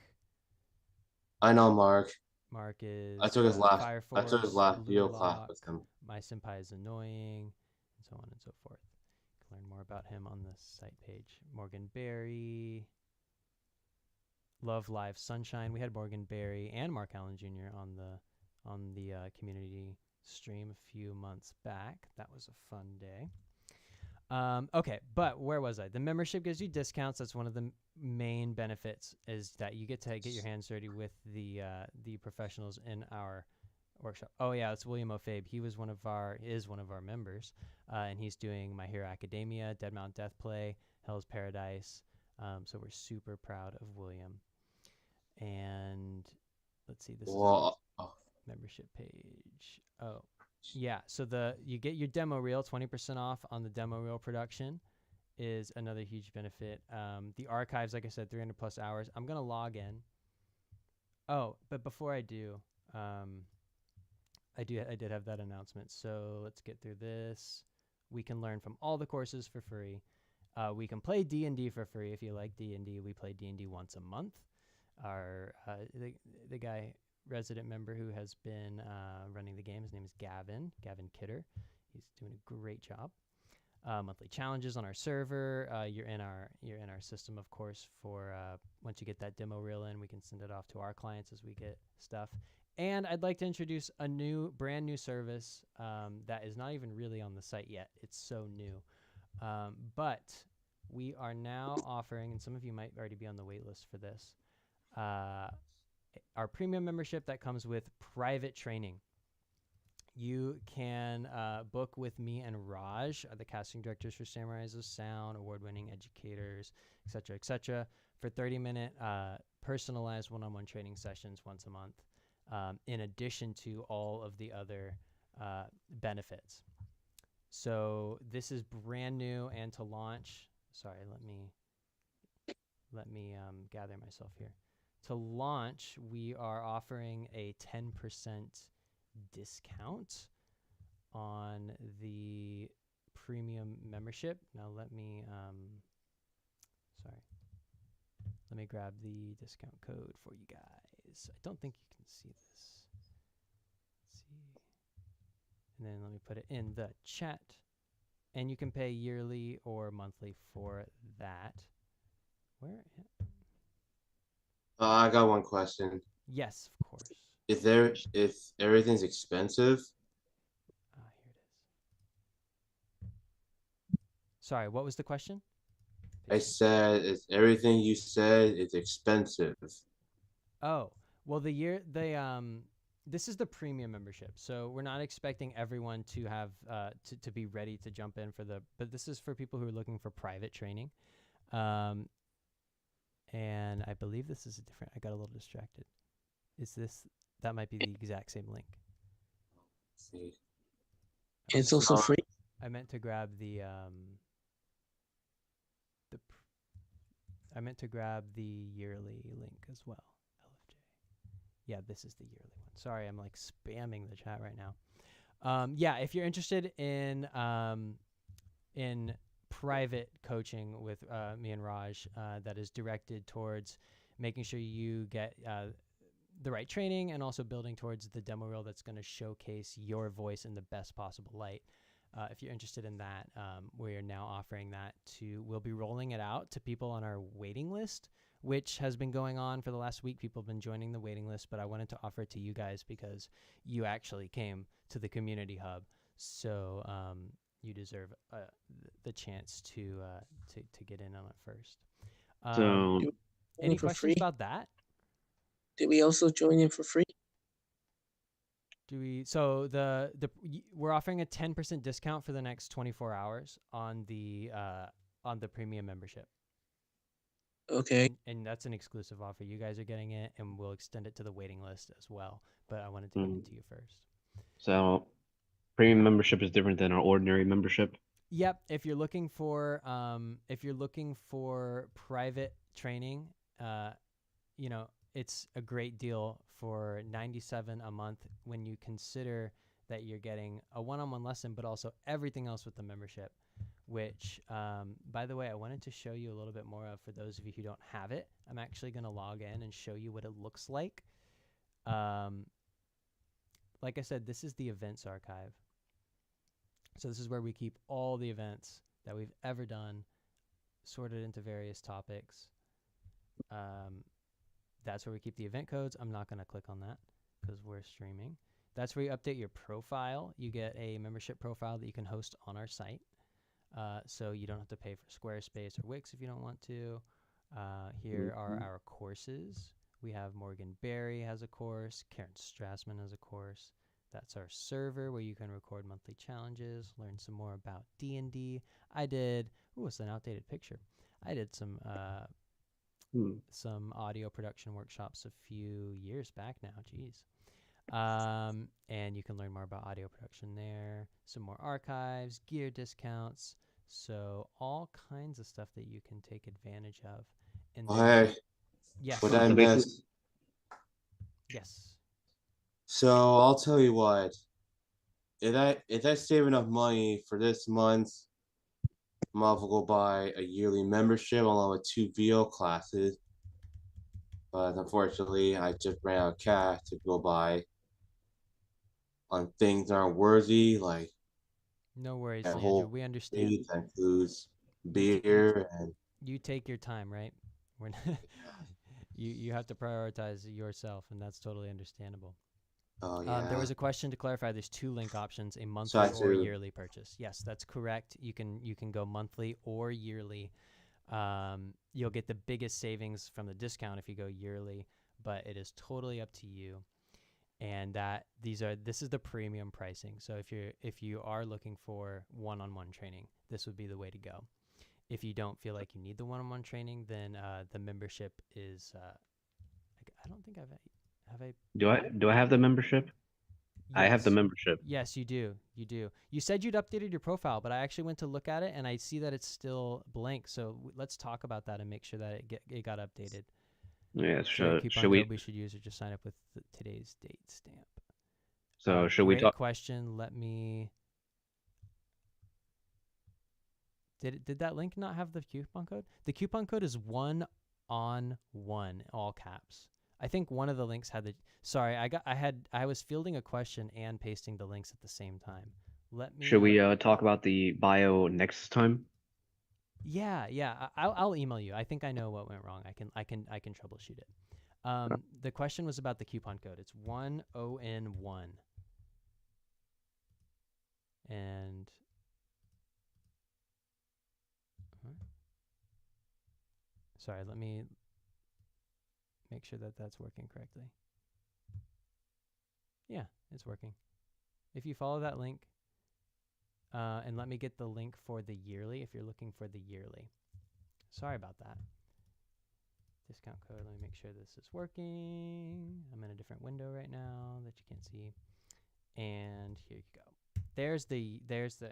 I know Mark. Mark is I took his last Fire Force, I took his last video Blue class Lock, with him. My Senpai is Annoying, and so on and so forth. You can learn more about him on the site page. Morgan Berry, Love Live Sunshine. We had Morgan Berry and Mark Allen Jr. on the community stream a few months back. That was a fun day. Okay, but where was I? The membership gives you discounts. That's one of the main benefits, is that you get to get your hands dirty with the professionals in our workshop. Oh yeah, it's William O'Fabe. He is one of our members, and he's doing My Hero Academia, Dead Mount Death Play, Hell's Paradise. So we're super proud of William. And let's see, this is our membership page. Oh, Yeah, so you get your demo reel, 20% off on the demo reel production is another huge benefit. The archives, like I said, 300 plus hours. I'm gonna log in. Oh, but before I do, I did have that announcement. So let's get through this. We can learn from all the courses for free. We can play D&D for free if you like D&D. We play D&D once a month. Our the guy resident member who has been running the game, his name is Gavin Kidder. He's doing a great job. Monthly challenges on our server. You're in our system, of course. For once you get that demo reel in, we can send it off to our clients as we get stuff. And I'd like to introduce a brand new service that is not even really on the site yet. It's so new. But we are now offering, and some of you might already be on the wait list for this, our premium membership that comes with private training. You can book with me and Raj, the casting directors for Samurais of Sound, award-winning educators, etc., for 30-minute personalized one-on-one training sessions once a month, in addition to all of the other benefits. So this is brand new and to launch. Sorry, let me gather myself here. To launch, we are offering a 10% discount on the premium membership. Now let me grab the discount code for you guys. I don't think you can see this. Let's see. And then let me put it in the chat. And you can pay yearly or monthly for that. Where? I got one question. Yes, of course. If everything's expensive, Here it is. Sorry, what was the question? I said if everything you said is expensive. Oh, well, this is the premium membership, so we're not expecting everyone to have to be ready to jump in but this is for people who are looking for private training, and I believe this is I got a little distracted. That might be the exact same link. Let's see. It's also free. I meant to grab the yearly link as well. LFJ. Yeah, this is the yearly one. Sorry, I'm like spamming the chat right now. Yeah, if you're interested in private coaching with me and Raj, that is directed towards making sure you get the right training and also building towards the demo reel that's going to showcase your voice in the best possible light. If you're interested in that, we are now offering that we'll be rolling it out to people on our waiting list, which has been going on for the last week. People have been joining the waiting list, but I wanted to offer it to you guys because you actually came to the community hub. So you deserve the chance to get in on it first. So any questions about that? Did we also join in for free? So we're offering a 10% discount for the next 24 hours on the premium membership. Okay. And that's an exclusive offer. You guys are getting it, and we'll extend it to the waiting list as well. But I wanted to give it to you first. So premium membership is different than our ordinary membership. Yep. If you're looking for private training, it's a great deal for $97 a month when you consider that you're getting a one-on-one lesson, but also everything else with the membership, which, by the way, I wanted to show you a little bit more of for those of you who don't have it. I'm actually going to log in and show you what it looks like. Like I said, this is the events archive. So this is where we keep all the events that we've ever done, sorted into various topics. That's where we keep the event codes. I'm not going to click on that because we're streaming. That's where you update your profile. You get a membership profile that you can host on our site. So you don't have to pay for Squarespace or Wix if you don't want to. Here are our courses. We have Morgan Berry has a course. Karen Strassman has a course. That's our server where you can record monthly challenges, learn some more about D&D. It's an outdated picture. I did some audio production workshops a few years back now. Geez. And you can learn more about audio production there, some more archives, gear discounts. So all kinds of stuff that you can take advantage of. And Oh, then, hey, yes, what I So basically, missed. yes. So I'll tell you what. If I save enough money for this month, I'm gonna go buy a yearly membership along with 2 VO classes. But unfortunately, I just ran out of cash to go buy on things that aren't worthy, like No worries, that Leandro. whole We understand. fee that includes You, beer and you take your time, right? We're not, you have to prioritize yourself, and that's totally understandable. oh There yeah. was a question to clarify. There's 2 link options: a So I monthly have or to yearly purchase. Yes, that's correct. You can go monthly or yearly. You'll get the biggest savings from the discount if you go yearly, but it is totally up to you. And this is the premium pricing. So if you are looking for one-on-one training, this would be the way to go. If you don't feel like you need the one-on-one training, then the membership is. I don't think have I. do I have the membership? I have the Yes. membership. Yes, you do. You do. You said you'd updated your profile, but I actually went to look at it and I see that it's still blank. So let's talk about that and make sure that it got updated. Yeah, So should coupon we? code we should use or just sign up with today's date stamp. So should we Great talk? question. Let me. Did that link not have the coupon code? The coupon code is 1-on-1, all caps. I think one of the links had the. Sorry, I was fielding a question and pasting the links at the same time. Let me. Should we talk about the bio next time? Yeah. I'll email you. I think I know what went wrong. I can troubleshoot it. The question was about the coupon code. It's 1ON1. And sorry, let me make sure that that's working correctly. Yeah, it's working. If you follow that link, and let me get the link for the yearly if you're looking for the yearly. Sorry about that. Discount code, let me make sure this is working. I'm in a different window right now that you can't see. And here you go. There's the,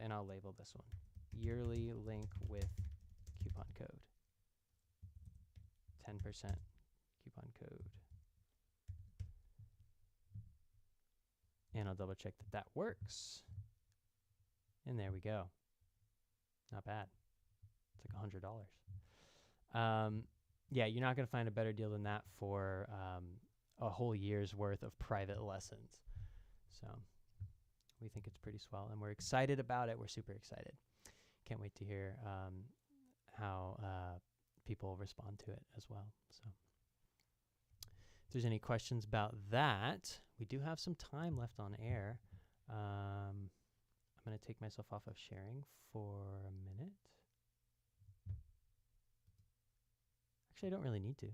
and I'll label this one. Yearly link with coupon code. 10% coupon code. And I'll double check that works. And there we go. Not bad. It's like $100. Yeah, you're not going to find a better deal than that for a whole year's worth of private lessons. So we think it's pretty swell, and we're excited about it. We're super excited. Can't wait to hear how people respond to it as well. So if there's any questions about that, we do have some time left on air. I'm going to take myself off of sharing for a minute. Actually, I don't really need to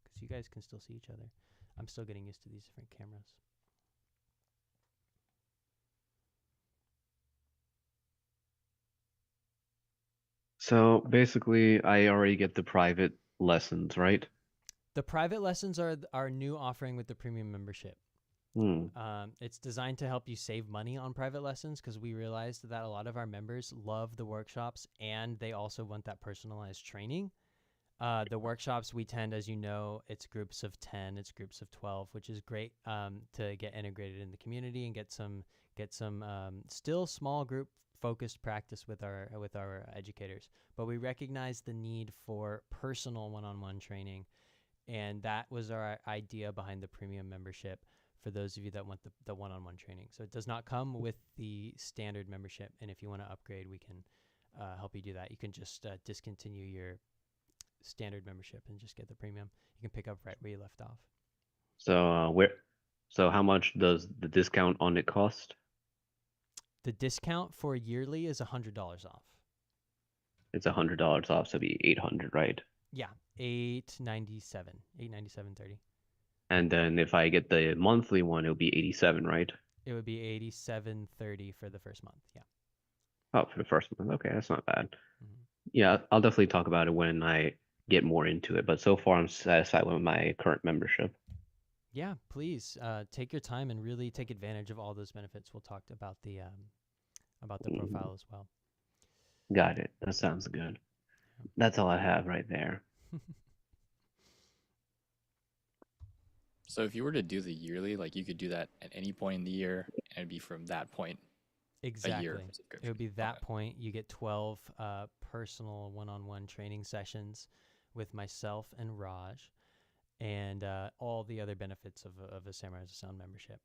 because you guys can still see each other. I'm still getting used to these different cameras. So basically, I already get the private lessons, right? The private lessons are our new offering with the premium membership. It's designed to help you save money on private lessons because we realized that a lot of our members love the workshops and they also want that personalized training. The workshops we tend, as you know, it's groups of 10, it's groups of 12, which is great to get integrated in the community and get some still small group focused practice with our educators. But we recognize the need for personal one-on-one training, and that was our idea behind the premium membership for those of you that want the one-on-one training. So it does not come with the standard membership, and if you want to upgrade, we can help you do that. You can just discontinue your standard membership and just get the premium. You can pick up right where you left off. So how much does the discount on it cost? The discount for yearly is $100 off. It's $100 off, so it'd be 800, right? Yeah, $897.30. And then if I get the monthly one, it'll be 87, right? It would be $87.30 for the first month. Yeah. Oh, for the first month. Okay, that's not bad. Yeah, I'll definitely talk about it when I get more into it. But so far, I'm satisfied with my current membership. Yeah, please take your time and really take advantage of all those benefits. We'll talk about the profile as well. Got it. That sounds good. That's all I have right there. So if you were to do the yearly, like you could do that at any point in the year, and it'd be from that point a Exactly. year It would subscription. be that Okay. point. You get 12 personal one-on-one training sessions with myself and Raj, and all the other benefits of a Samurai Sound membership.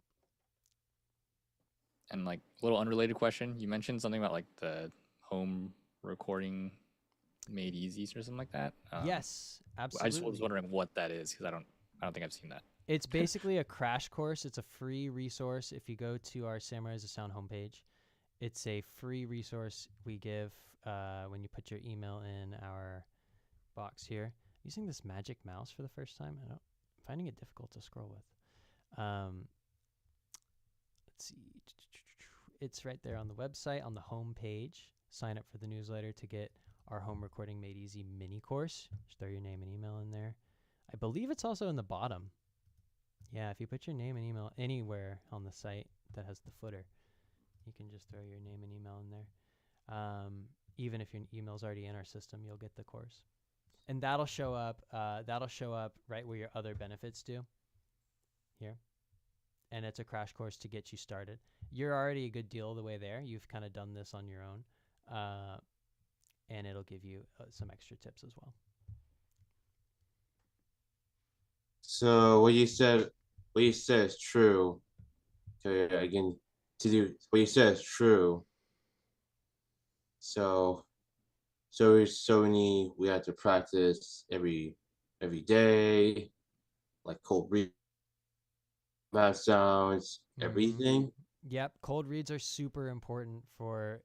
And like a little unrelated question, you mentioned something about like the home recording made easy or something like that. Yes, I just absolutely. was wondering what that is because I don't think I've seen that. It's basically a crash course. It's a free resource. If you go to our Samurai Sound homepage, it's a free resource we give when you put your email in our box here. Using this magic mouse for the first time, I'm finding it difficult to scroll with. Let's see. It's right there on the website, on the home page. Sign up for the newsletter to get our home recording made easy mini course. Just throw your name and email in there. I believe it's also in the bottom. Yeah, if you put your name and email anywhere on the site that has the footer, you can just throw your name and email in there. Even if your email's already in our system, you'll get the course. And that'll show up right where your other benefits do. Here. And it's a crash course to get you started. You're already a good deal the way there. You've kind of done this on your own. And it'll give you some extra tips as well. So what you said is true. Okay, again, to do what you said is true. So we have to practice every day, like cold breathing, mouth sounds, everything. Yep, cold reads are super important for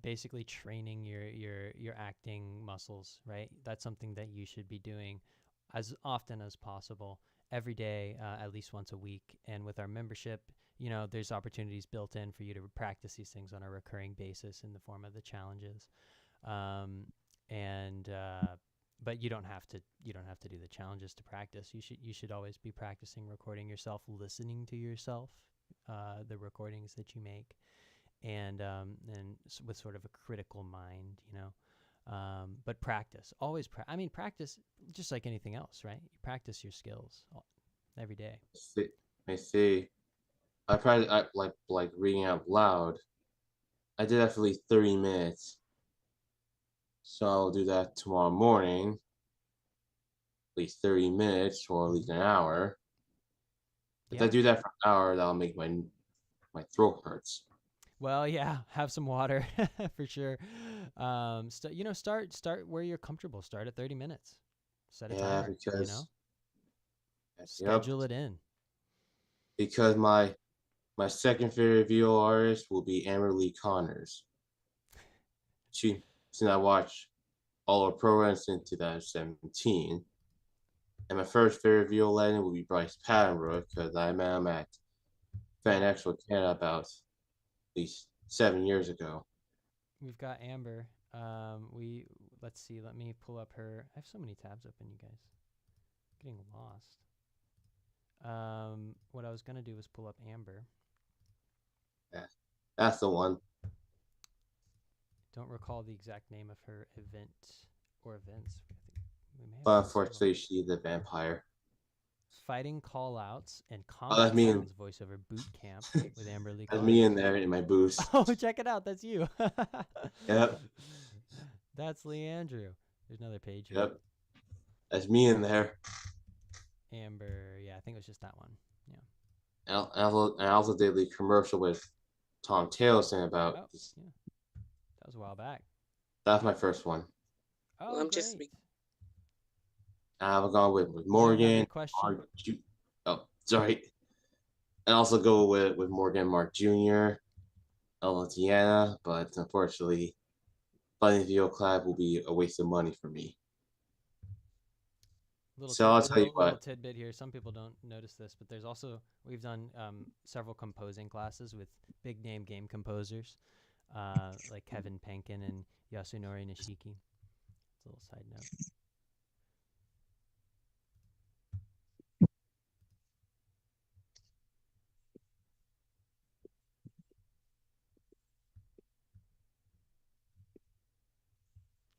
basically training your acting muscles, right? That's something that you should be doing as often as possible, every day, at least once a week. And with our membership, there's opportunities built in for you to practice these things on a recurring basis in the form of the challenges. But you don't have to do the challenges to practice. You should always be practicing recording yourself, listening to yourself, the recordings that you make, and with sort of a critical mind, but practice, always practice just like anything else, right? You practice your skills every day. I see. I practice like reading out loud. I did that for at least 30 minutes. So I'll do that tomorrow morning. At least 30 minutes or at least an hour. If I do that for an hour, that'll make my throat hurts. Well, yeah, have some water for sure. Start where you're comfortable. Start at 30 minutes. Set a timer. Because schedule it in. Because my second favorite VO artist will be Amber Lee Connors. Since I watched all her programs in 2017. And my first favorite VO legend will be Bryce Patenbrook because I met him at Fan Expo Canada about at least 7 years ago. We've got Amber. Let's see. Let me pull up her. I have so many tabs open, you guys. I'm getting lost. What I was gonna do was pull up Amber. Yeah, that's the one. Don't recall the exact name of her event or events. But unfortunately, she's the vampire. Fighting Callouts and Combat Sounds voiceover boot camp with Amber Lee. That's me in there in my booth. Oh, check it out. That's you. Yep. That's Leandrew. There's another page here. Yep. That's me in there. Amber. Yeah, I think it was just that one. Yeah. And I also did the commercial with Tom Tailson about. Yeah. That was a while back. That's my first one. Oh, I'm just. I've gone with Morgan. Sorry. And also go with Morgan Mark Jr. Tiana, but unfortunately, finding the VO Club will be a waste of money for me. I'll tell you what. Little tidbit here. Some people don't notice this, but we've done several composing classes with big name game composers, like Kevin Penkin and Yasunori Nishiki. It's a little side note.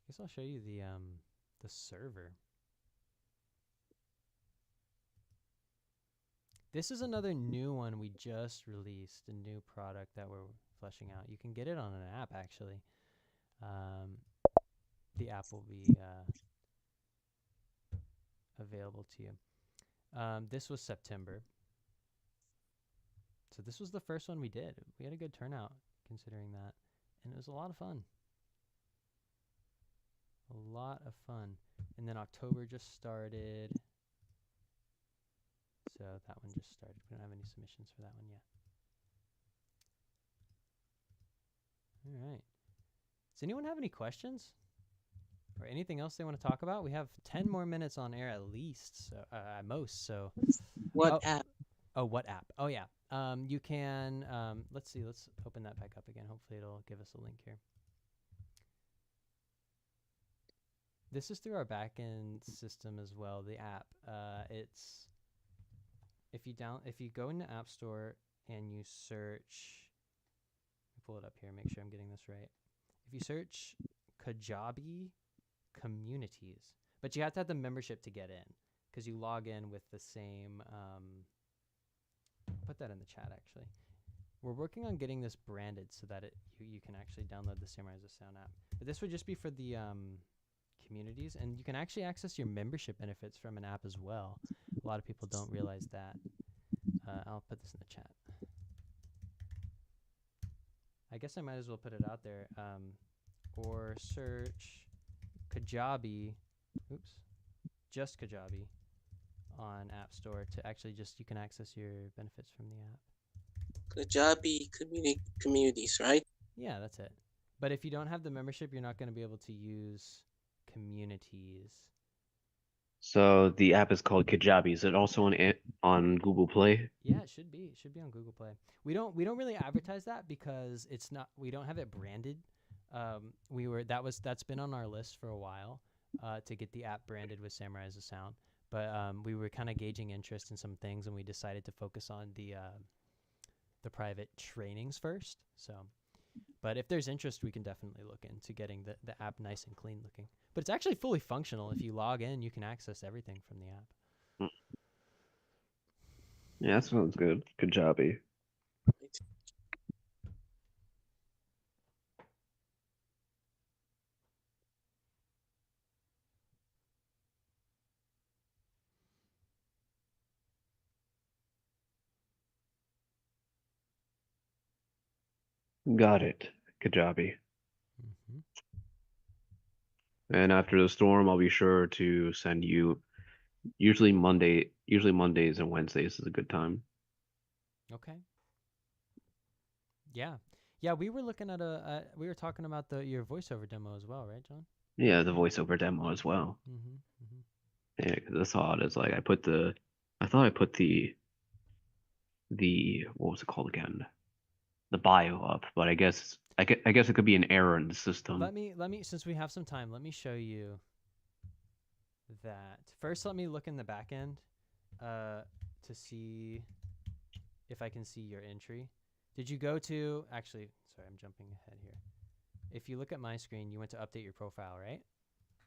guess I'll show you the server. This is another new one we just released, a new product that we're fleshing out. You can get it on an app, actually. The app will be available to you. This was September. So this was the first one we did. We had a good turnout considering that. And it was a lot of fun. A lot of fun. And then October just started. So that one just started. We don't have any submissions for that one yet. All right. Does anyone have any questions? Or anything else they want to talk about? We have 10 more minutes on air at least, so, at most. So, What app? Oh, what app? Oh, yeah. You can, let's see. Let's open that back up again. Hopefully it'll give us a link here. This is through our backend system as well, the app. It's, if you go into App Store and you search, let me pull it up here, make sure I'm getting this right. If you search Kajabi Communities, but you have to have the membership to get in, because you log in with the same, put that in the chat actually. We're working on getting this branded so that you can actually download the Samurai as a Sound app. But this would just be for the communities, and you can actually access your membership benefits from an app as well. A lot of people don't realize that. I'll put this in the chat. I guess I might as well put it out there. Or search Kajabi, just Kajabi on App Store to actually you can access your benefits from the app. Kajabi communities, right? Yeah, that's it. But if you don't have the membership, you're not going to be able to use communities. So the app is called Kajabi. Is it also on Google Play? Yeah, it should be. It should be on Google Play. We don't really advertise that because we don't have it branded. That's been on our list for a while to get the app branded with Samurai as a Sound. But we were kind of gauging interest in some things, and we decided to focus on the private trainings first. So, but if there's interest, we can definitely look into getting the app nice and clean looking. But it's actually fully functional. If you log in, you can access everything from the app. Yeah, that sounds good. Kajabi. Got it. Kajabi. Mm-hmm. And after the storm, I'll be sure to send you. Usually Mondays and Wednesdays is a good time. Okay. Yeah. We were looking at we were talking about your voiceover demo as well, right, John? Yeah, the voiceover demo as well. Mm-hmm. Mm-hmm. Yeah, because that's how it is. Like I thought I put the what was it called again? The bio up, but I guess it could be an error in the system. Let me since we have some time, let me show you that. First, let me look in the back end to see if I can see your entry. Did you go to, actually, sorry, I'm jumping ahead here. If you look at my screen, you went to update your profile, right?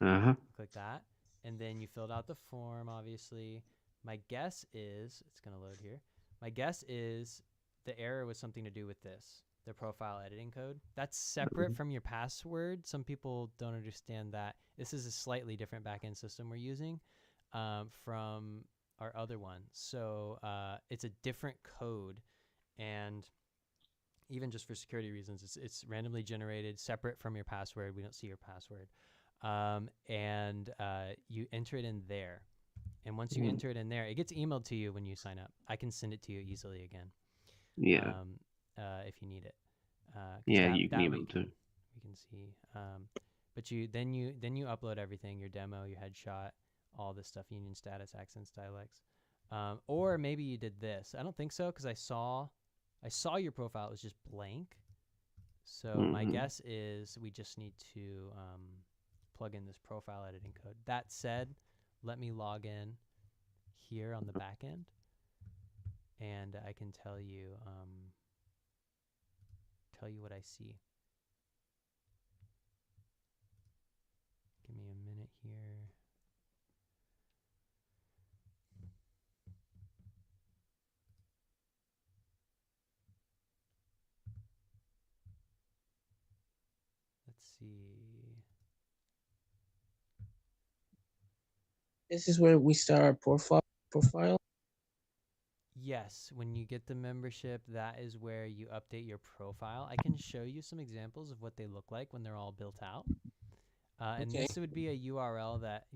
Uh-huh. Click that, and then you filled out the form, obviously. My guess is, it's going to load here. My guess is the error was something to do with this, the profile editing code. That's separate from your password. Some people don't understand that. This is a slightly different backend system we're using from our other one. So it's a different code, and even just for security reasons, it's randomly generated, separate from your password. We don't see your password. And you enter it in there. And once you enter it in there, it gets emailed to you when you sign up. I can send it to you easily again. Yeah. If you need it. Yeah, you can email too. We can see. But then you upload everything, your demo, your headshot, all this stuff, union status, accents, dialects. Or maybe you did this. I don't think so, because I saw your profile. It was just blank. So my guess is we just need to plug in this profile editing code. That said, let me log in here on the back end, and I can tell you what I see. see. This is where we start our profile. Yes, when you get the membership, that is where you update your profile. I can show you some examples of what they look like when they're all built out. And Okay. this would be a URL that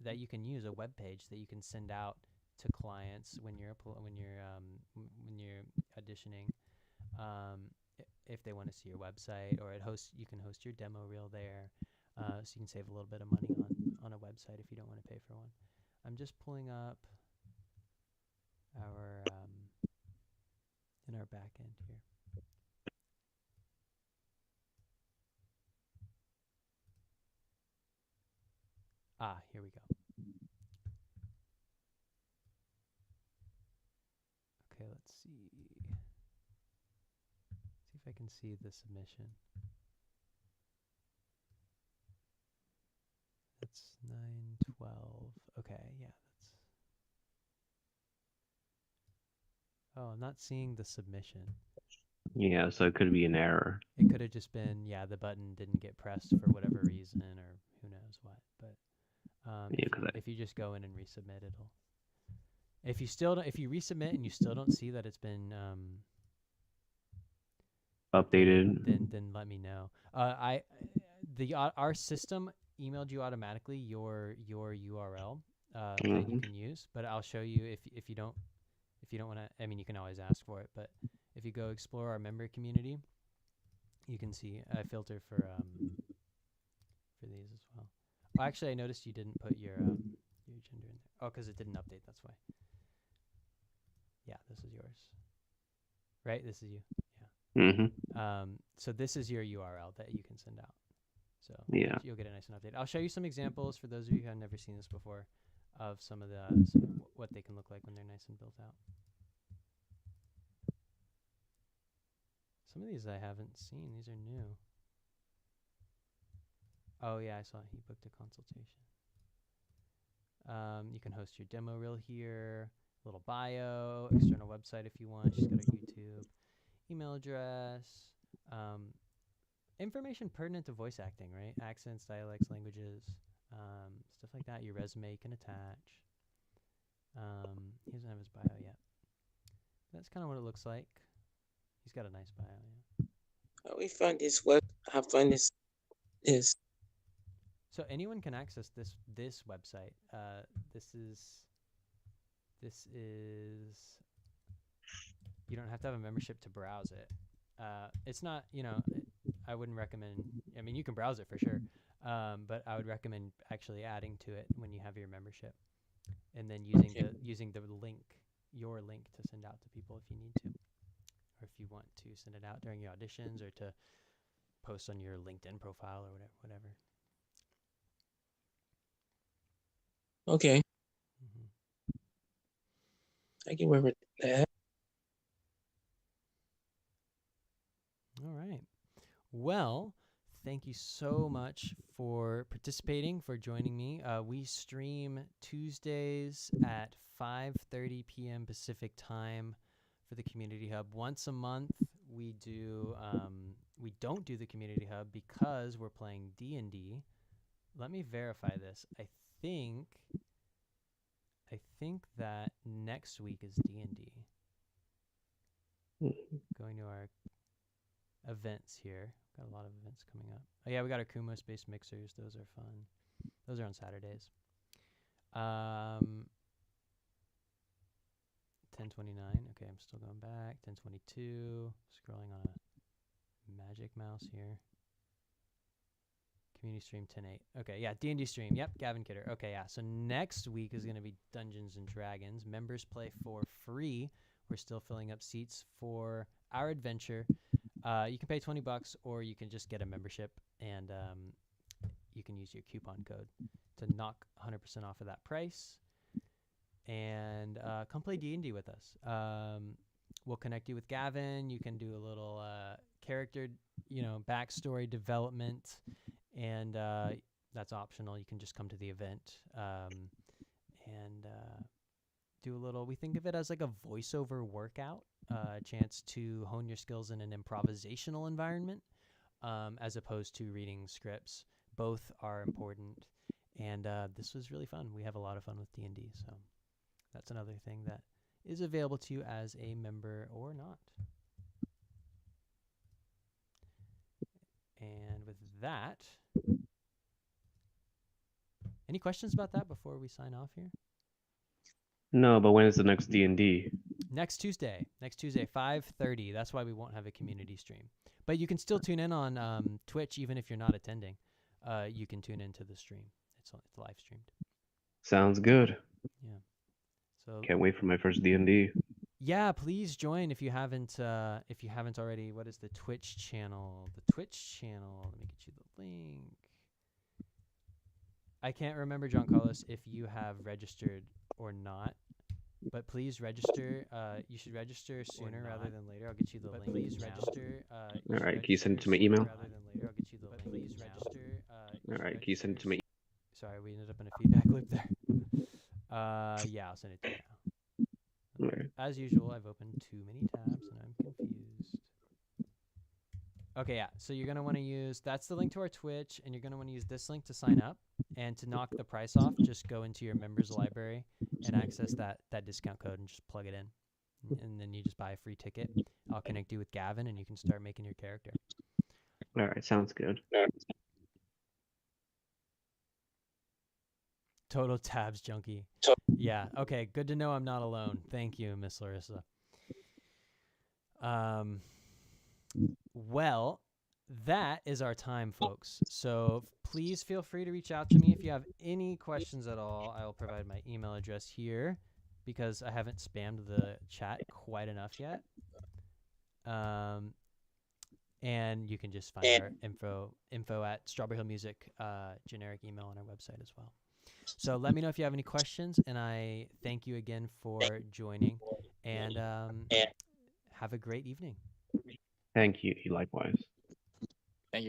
that you can use, a web page that you can send out to clients when you're auditioning, if they want to see your website, or you can host your demo reel there, so you can save a little bit of money on a website if you don't want to pay for one. I'm just pulling up our in our back end here. Here we go. Okay, let's see. See if I can see the submission. That's 9:12. Okay, yeah, that's. Oh, I'm not seeing the submission. Yeah, so it could be an error. It could have just been, the button didn't get pressed for whatever reason, or who knows what. But if you just go in and resubmit, it'll. If you resubmit and you still don't see that it's been updated, then let me know. Our system emailed you automatically your URL that you can use, but I'll show you if you don't want to. I mean, you can always ask for it, but if you go explore our member community, you can see I filter for these as well. Oh, actually, I noticed you didn't put your gender in there. Oh, because it didn't update. That's why. Yeah, this is yours. Right? This is you. Yeah. So this is your URL that you can send out. So you'll get a nice and update. I'll show you some examples for those of you who have never seen this before of some of what they can look like when they're nice and built out. Some of these I haven't seen. These are new. Oh yeah, I saw he booked a consultation. You can host your demo reel here. Little bio, external website if you want. She's got her YouTube, email address, information pertinent to voice acting, right? Accents, dialects, languages, stuff like that. Your resume you can attach. He doesn't have his bio yet. That's kind of what it looks like. He's got a nice bio, yeah. How we find this how find this is. So anyone can access this website. This is you don't have to have a membership to browse it. It's not, I wouldn't recommend. I mean, you can browse it for sure, but I would recommend actually adding to it when you have your membership, and then using the link, your link, to send out to people if you need to, or if you want to send it out during your auditions, or to post on your LinkedIn profile or whatever. Okay. I can remember that. All right. Well, thank you so much for participating, for joining me. We stream Tuesdays at 5:30 p.m. Pacific time for the Community Hub. Once a month, we don't do the Community Hub because we're playing D&D. Let me verify this. I think that next week is D&D. Going to our events here. Got a lot of events coming up. Oh yeah, we got our Kumo Space Mixers. Those are fun. Those are on Saturdays. 10:29. Okay, I'm still going back. 10:22. Scrolling on a magic mouse here. Community stream 10:08. Okay, yeah, D&D stream. Yep, Gavin Kidder. Okay, yeah. So next week is going to be Dungeons and Dragons. Members play for free. We're still filling up seats for our adventure. You can pay $20, or you can just get a membership, and you can use your coupon code to knock 100% off of that price. And come play D&D with us. We'll connect you with Gavin. You can do a little character, backstory development. And that's optional. You can just come to the event and do a little. We think of it as like a voiceover workout, a chance to hone your skills in an improvisational environment. as opposed to reading scripts. Both are important, and this was really fun. We have a lot of fun with D&D, so that's another thing that is available to you as a member or not. And with that, any questions about that before we sign off here? No, but when is the next D&D? Next Tuesday, 5:30. That's why we won't have a community stream. But you can still tune in on Twitch, even if you're not attending. You can tune into the stream. It's live streamed. Sounds good. Yeah. So Can't wait for my first D&D. yeah, please join if you haven't already. What is the Twitch channel? The Twitch channel. Let me get you the link. I can't remember, John Carlos, if you have registered or not. But please register. You should register sooner rather than later. I'll get you the link. Please register. All right, can you send it to my email? Rather than later, I'll get you the link. Please register. All right, can you send it to me? Sorry, we ended up in a feedback loop there. Yeah, I'll send it to you now. All right. As usual, I've opened too many tabs and I'm confused. Okay, yeah. So you're gonna want to use that's the link to our Twitch, and you're gonna want to use this link to sign up. And to knock the price off, just go into your members library and access that discount code and just plug it in. And then you just buy a free ticket. I'll connect you with Gavin and you can start making your character. All right, sounds good. Total tabs junkie. Yeah, okay, good to know I'm not alone. Thank you, Miss Larissa. Well, that is our time, folks. So please feel free to reach out to me if you have any questions at all. I will provide my email address here because I haven't spammed the chat quite enough yet. And you can just find our info at Strawberry Hill Music generic email on our website as well. So let me know if you have any questions, and I thank you again for joining, and have a great evening. Thank you. Likewise.